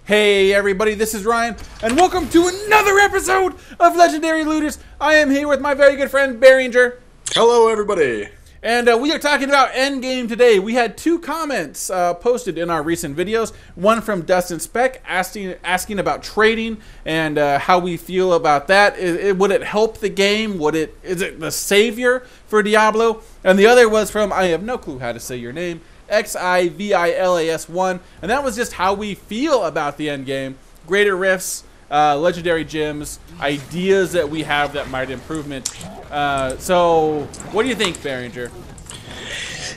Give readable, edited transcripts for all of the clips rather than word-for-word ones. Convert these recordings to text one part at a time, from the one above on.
Hey everybody, this is Ryan, and welcome to another episode of Legendary Looters. I am here with my very good friend, Behringer. Hello everybody. And we are talking about Endgame today. We had two comments posted in our recent videos. One from Dustin Speck asking about trading and how we feel about that. Would it help the game? Is it the savior for Diablo? And the other was from, I have no clue how to say your name, XIVILAS1, and that was just how we feel about the end game. Greater rifts, legendary gems, ideas that we have that might improvement. So what do you think, Behringer?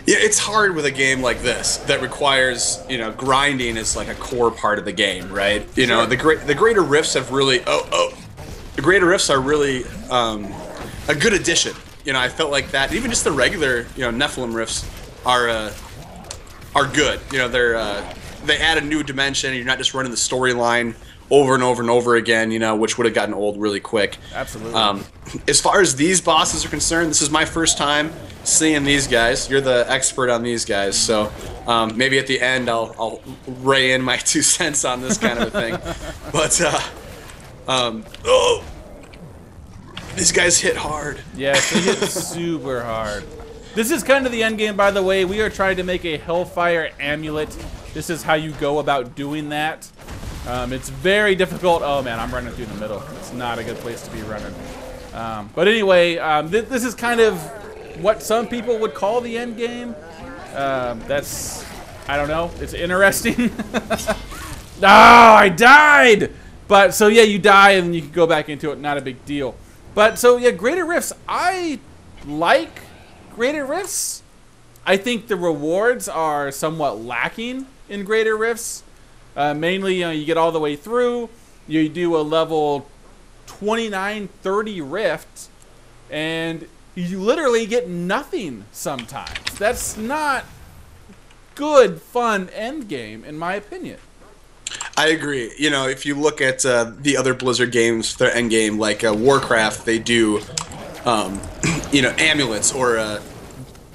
Yeah, it's hard with a game like this that requires, grinding is like a core part of the game, right? Sure. The greater rifts have really the greater rifts are really a good addition. I felt like that. Even just the regular, Nephilim rifts are good. They add a new dimension. You're not just running the storyline over and over and over again, which would have gotten old really quick. Absolutely. As far as these bosses are concerned, this is my first time seeing these guys. You're the expert on these guys, so maybe at the end I'll ray in my 2 cents on this kind of a thing. But these guys hit hard. Yes, they hit super hard. This is kind of the end game, by the way. We are trying to make a Hellfire amulet. This is how you go about doing that. It's very difficult. Oh man, I'm running through the middle. It's not a good place to be running. But anyway, this is kind of what some people would call the end game. I don't know. It's interesting. Oh, I died! But so yeah, you die and then you can go back into it. Not a big deal. But so yeah, Greater Rifts. I like Greater Rifts. I think the rewards are somewhat lacking in Greater Rifts. Mainly, you get all the way through, you do a level 29, 30 rift, and you literally get nothing sometimes. That's not good, fun end game, in my opinion. I agree. If you look at the other Blizzard games, their end game, like Warcraft, they do, amulets or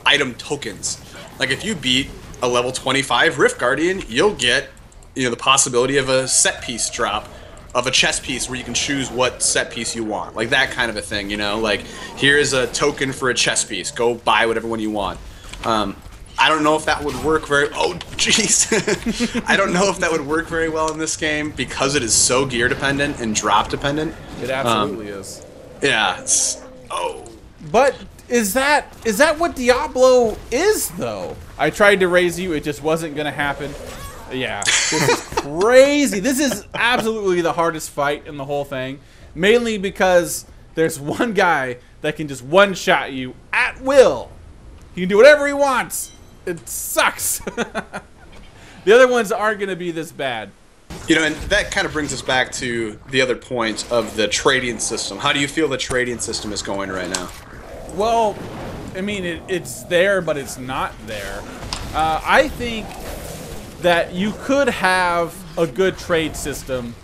item tokens. Like if you beat a level 25 Rift Guardian, you'll get the possibility of a set piece drop of a chess piece where you can choose what set piece you want, like that kind of a thing. Like here's a token for a chess piece, go buy whatever one you want. I don't know if that would work very I don't know if that would work very well in this game because it is so gear dependent and drop dependent. It absolutely is. Yeah. But is that what Diablo is though? I tried to raise you, it just wasn't gonna happen. Yeah, this is crazy. This is absolutely the hardest fight in the whole thing. Mainly because there's one guy that can just one-shot you at will. He can do whatever he wants. It sucks. The other ones aren't going to be this bad. And that kind of brings us back to the other point of the trading system. How do you feel the trading system is going right now? Well, I mean, it's there, but it's not there. I think that you could have a good trade system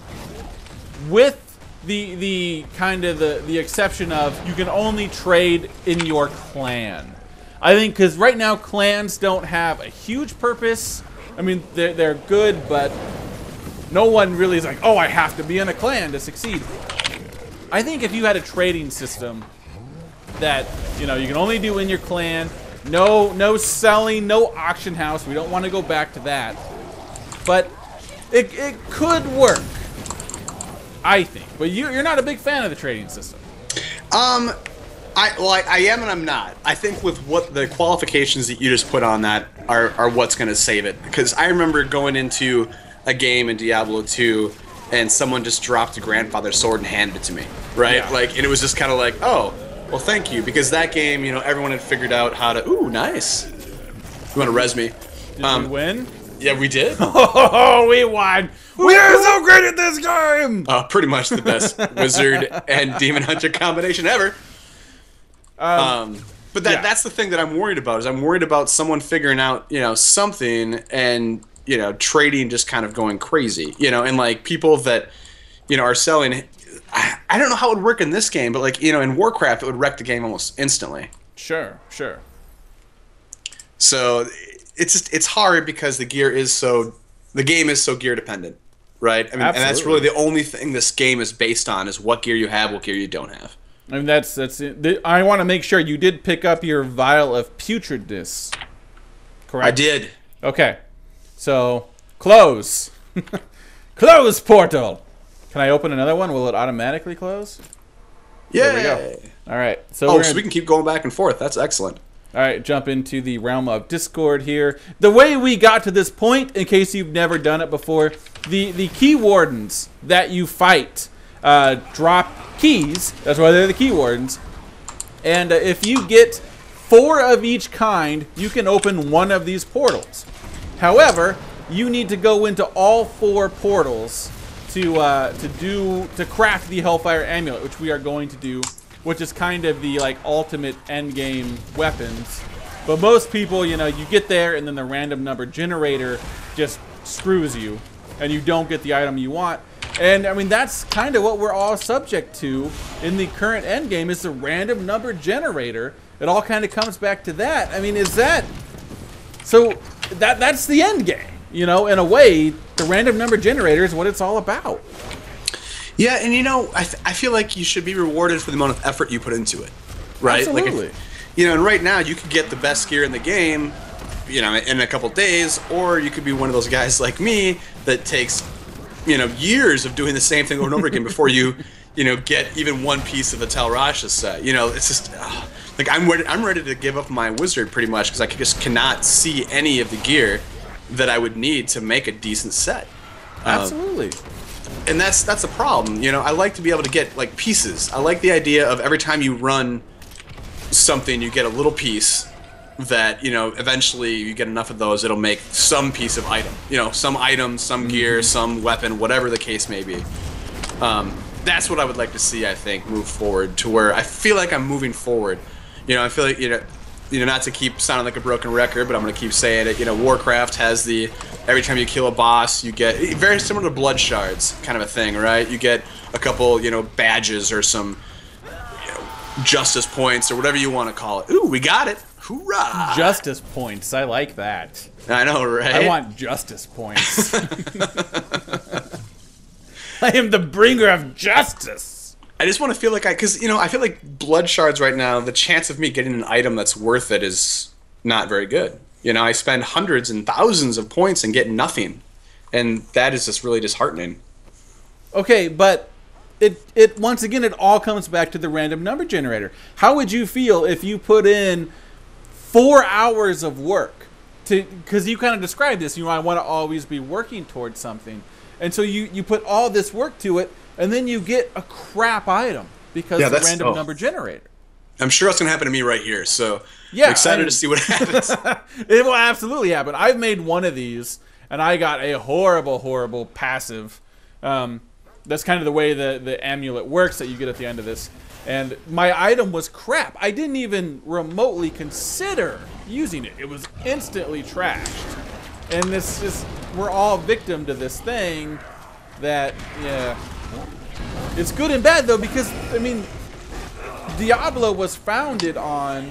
with the kind of the exception of you can only trade in your clan. I think because right now clans don't have a huge purpose. I mean, they're good, but no one really is like, oh, I have to be in a clan to succeed. I think if you had a trading system that you can only do in your clan, no selling, no auction house. We don't want to go back to that. But it could work, I think. But you're not a big fan of the trading system. I am and I'm not. I think with what the qualifications that you just put on that are what's going to save it. Because I remember going into a game in Diablo 2 and someone just dropped a grandfather's sword and handed it to me, right? Yeah. And it was just kind of like, oh, well, thank you. Because that game, everyone had figured out how to, ooh, nice. You want to res me? Did we win? Yeah, we did. Oh, we won. We are so great at this game. Pretty much the best wizard and demon hunter combination ever. But that's the thing that I'm worried about. Is I'm worried about someone figuring out, something and, trading just kind of going crazy, and like people that, are selling. I don't know how it would work in this game, but like, in Warcraft, it would wreck the game almost instantly. Sure. So it's hard because the game is so gear dependent. right? I mean, and that's Absolutely. really the only thing this game is based on is what gear you have, what gear you don't have. I mean, that's it. I want to make sure you did pick up your vial of putridness. Correct? I did. Okay. So, close. Close portal. Can I open another one? Will it automatically close? Yeah. There we go. All right. So So we can keep going back and forth. That's excellent. All right, jump into the realm of Discord here. The way we got to this point, in case you've never done it before, the key wardens that you fight drop keys. That's why they're the key wardens. And if you get 4 of each kind, you can open one of these portals. However, you need to go into all 4 portals to craft the Hellfire Amulet, which we are going to do, which is kind of the like ultimate end game weapons. But most people, you know, you get there and then the random number generator just screws you and you don't get the item you want. And I mean, that's kind of what we're all subject to in the current end game, is the random number generator. It all kind of comes back to that. I mean, is that so? That's the end game, you know, in a way. The random number generator is what it's all about. Yeah, and you know, I feel like you should be rewarded for the amount of effort you put into it, right? Absolutely. Like, you know, and right now you could get the best gear in the game, you know, in a couple days, or you could be one of those guys like me that takes, you know, years of doing the same thing over and over again before you know, get even one piece of a Tel Rasha set. You know, it's just like I'm ready to give up my wizard pretty much because I just cannot see any of the gear that I would need to make a decent set. Absolutely. And that's a problem, you know. I like to be able to get like pieces. I like the idea of every time you run something, you get a little piece that, you know, eventually you get enough of those, it'll make some piece of item. You know, some item, some gear, some weapon, whatever the case may be. That's what I would like to see, I think, move forward to where I feel like I'm moving forward. You know, I feel like, you know, not to keep sounding like a broken record, but I'm going to keep saying it. You know, Warcraft has the every time you kill a boss, you get very similar to Blood Shards kind of a thing, right? You get a couple, you know, badges or some, you know, justice points or whatever you want to call it. Ooh, we got it. Hoorah! Justice points. I like that. I know, right? I want justice points. I am the bringer of justice. I just want to feel like because, you know, I feel like Blood Shards right now, the chance of me getting an item that's worth it is not very good. You know, I spend hundreds and thousands of points and get nothing. And that is just really disheartening. Okay, but it once again, it all comes back to the random number generator. How would you feel if you put in 4 hours of work because you kind of described this, you know, I want to always be working towards something. And so you put all this work to it, and then you get a crap item because of the random number generator. I'm sure that's going to happen to me right here, so yeah, I'm excited to see what happens. It will absolutely happen. I've made one of these, and I got a horrible, horrible passive. That's kind of the way the amulet works that you get at the end of this. And my item was crap. I didn't even remotely consider using it. It was instantly trashed. And this just, we're all victim to this thing that, yeah. It's good and bad, though, because, I mean, Diablo was founded on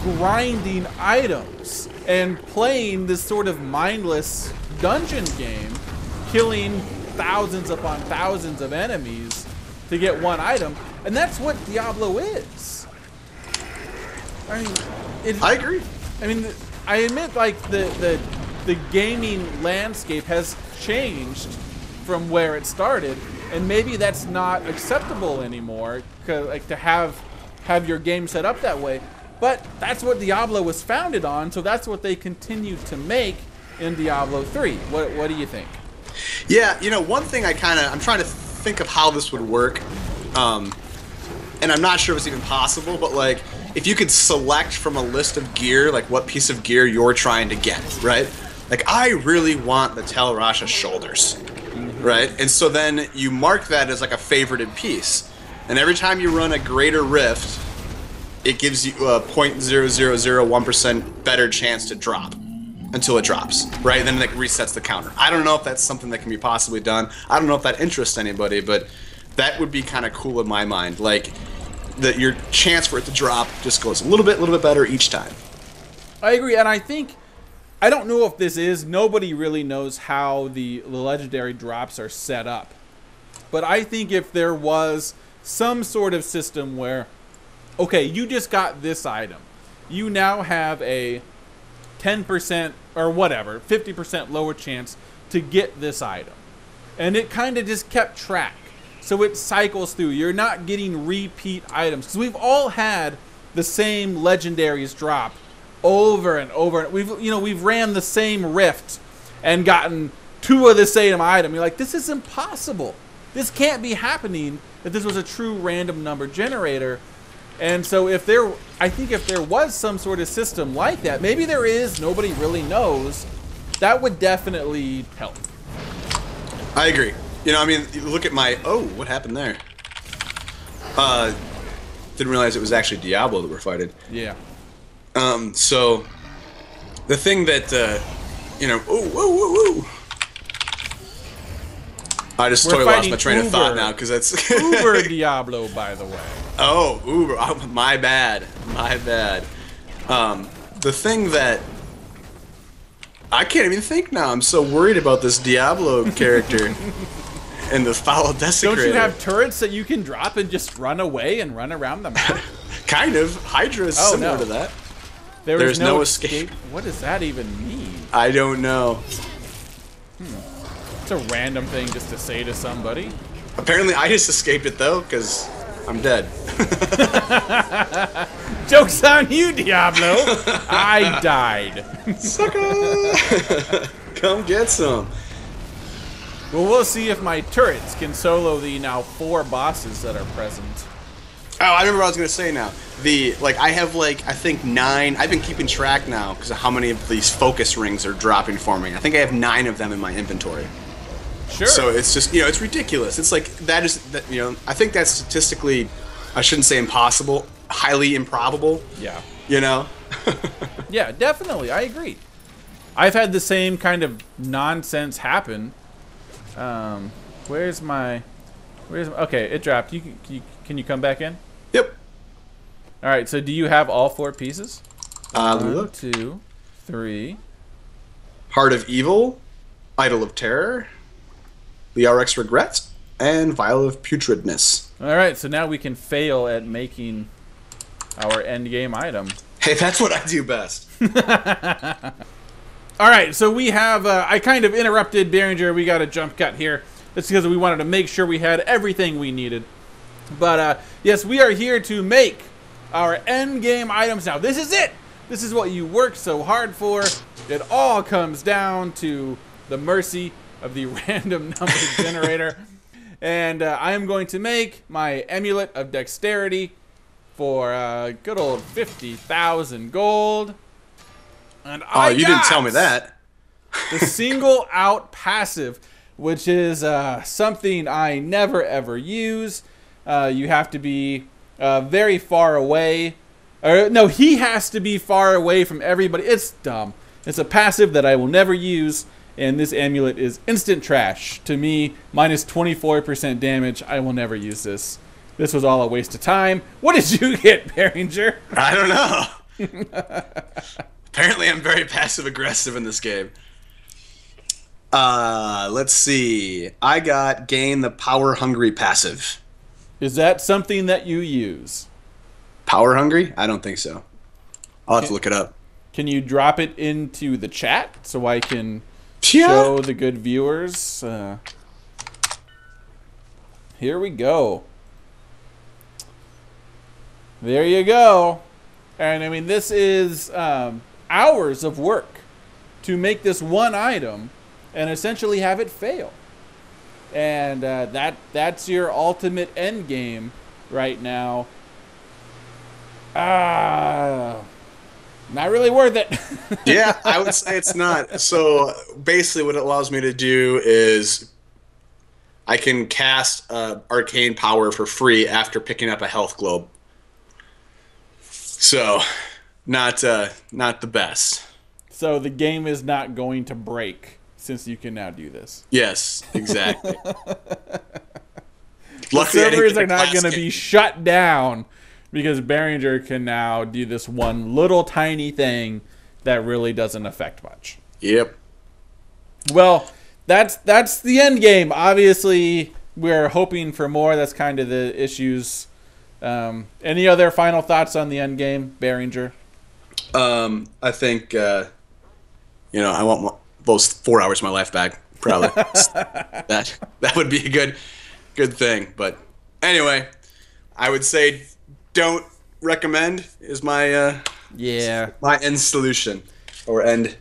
grinding items and playing this sort of mindless dungeon game, killing thousands upon thousands of enemies to get one item. And that's what Diablo is. I mean, I agree. I mean, I admit, like, the gaming landscape has changed from where it started, and maybe that's not acceptable anymore, like to have your game set up that way. But that's what Diablo was founded on, so that's what they continue to make in Diablo 3. What do you think? Yeah, you know, one thing I'm trying to think of how this would work, and I'm not sure if it's even possible, but like, if you could select from a list of gear, like what piece of gear you're trying to get, right? Like, I really want the Tel Rasha shoulders, right? And so then you mark that as like a favorited piece. And every time you run a greater rift, it gives you a 0.0001% better chance to drop until it drops, right? And then it resets the counter. I don't know if that's something that can be possibly done. I don't know if that interests anybody, but that would be kind of cool in my mind. Like, your chance for it to drop just goes a little bit better each time. I agree, and I think I don't know if this is. Nobody really knows how the legendary drops are set up. But I think if there was some sort of system where, okay, you just got this item. You now have a 10% or whatever, 50% lower chance to get this item. And it kind of just kept track. So it cycles through. You're not getting repeat items. Because we've all had the same legendaries drop over and over. We've ran the same rift and gotten 2 of the same item. You're like, this is impossible. This can't be happening if this was a true random number generator. And so I think if there was some sort of system like that, maybe there is, nobody really knows, that would definitely help. I agree. You know, I mean, you look at my... Oh, what happened there? Didn't realize it was actually Diablo that we're fighting. Yeah. So, the thing that, you know... Ooh, whoa, whoa, whoa! I just totally lost my train of thought now, because that's... Uber Diablo, by the way. Oh, Uber. Oh, my bad. My bad. The thing that... I can't even think now. I'm so worried about this Diablo character. And the foul desecrator. Don't you have turrets that you can drop and just run away and run around the map? Kind of. Hydra is similar to that. There's no escape. What does that even mean? I don't know. It's a random thing just to say to somebody. Apparently I just escaped it though, because I'm dead. Joke's on you, Diablo. I died. Sucker! Come get some. Well, we'll see if my turrets can solo the now 4 bosses that are present. Oh, I remember what I was gonna say now. I have I think 9. I've been keeping track now because of how many of these focus rings are dropping for me. I think I have 9 of them in my inventory. Sure. So it's just, you know, it's ridiculous. It's like you know, I think that's statistically, I shouldn't say impossible, highly improbable. Yeah. You know. Yeah, definitely. I agree. I've had the same kind of nonsense happen. Where's my okay, it dropped. Can you come back in? Yep. All right, so do you have all 4 pieces? 1, Look. 2, 3. Heart of Evil, Idol of Terror, the RX Regret, and Vial of Putridness. All right, so now we can fail at making our end game item. Hey, that's what I do best. All right, so we have, I kind of interrupted Behringer. We got a jump cut here. That's because we wanted to make sure we had everything we needed. But, yes, we are here to make our end game items now. This is it. This is what you worked so hard for. It all comes down to the mercy of the random number generator. And I am going to make my Amulet of Dexterity for good old 50,000 gold. And you didn't tell me that. The single out passive, which is something I never ever use. You have to be very far away. Or no, he has to be far away from everybody. It's dumb. It's a passive that I will never use. And this amulet is instant trash. To me, minus 24% damage. I will never use this. This was all a waste of time. What did you get, Behringer? I don't know. Apparently I'm very passive-aggressive in this game. Let's see. I got Gain the Power Hungry passive. Is that something that you use? Power Hungry? I don't think so. I'll have to look it up. Can you drop it into the chat so I can show the good viewers? Here we go. There you go. And I mean, this is hours of work to make this one item and essentially have it fail. And that's your ultimate end game right now. Not really worth it. Yeah, I would say it's not. So basically what it allows me to do is I can cast Arcane Power for free after picking up a health globe. So not the best. So the game is not going to break since you can now do this. Yes, exactly. The servers are not going to be shut down because Behringer can now do this one little tiny thing that really doesn't affect much. Yep. Well, that's the end game. Obviously, we're hoping for more. That's kind of the issues. Any other final thoughts on the end game, Behringer? I think I want those 4 hours of my life back. Probably that would be a good thing. But anyway, I would say don't recommend is my my end solution or end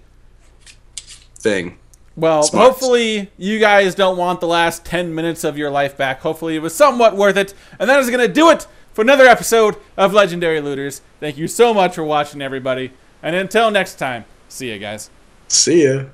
thing. Well, hopefully you guys don't want the last 10 minutes of your life back. Hopefully it was somewhat worth it. And that is going to do it for another episode of Legendary Looters. Thank you so much for watching, everybody. And until next time, see you guys. See ya.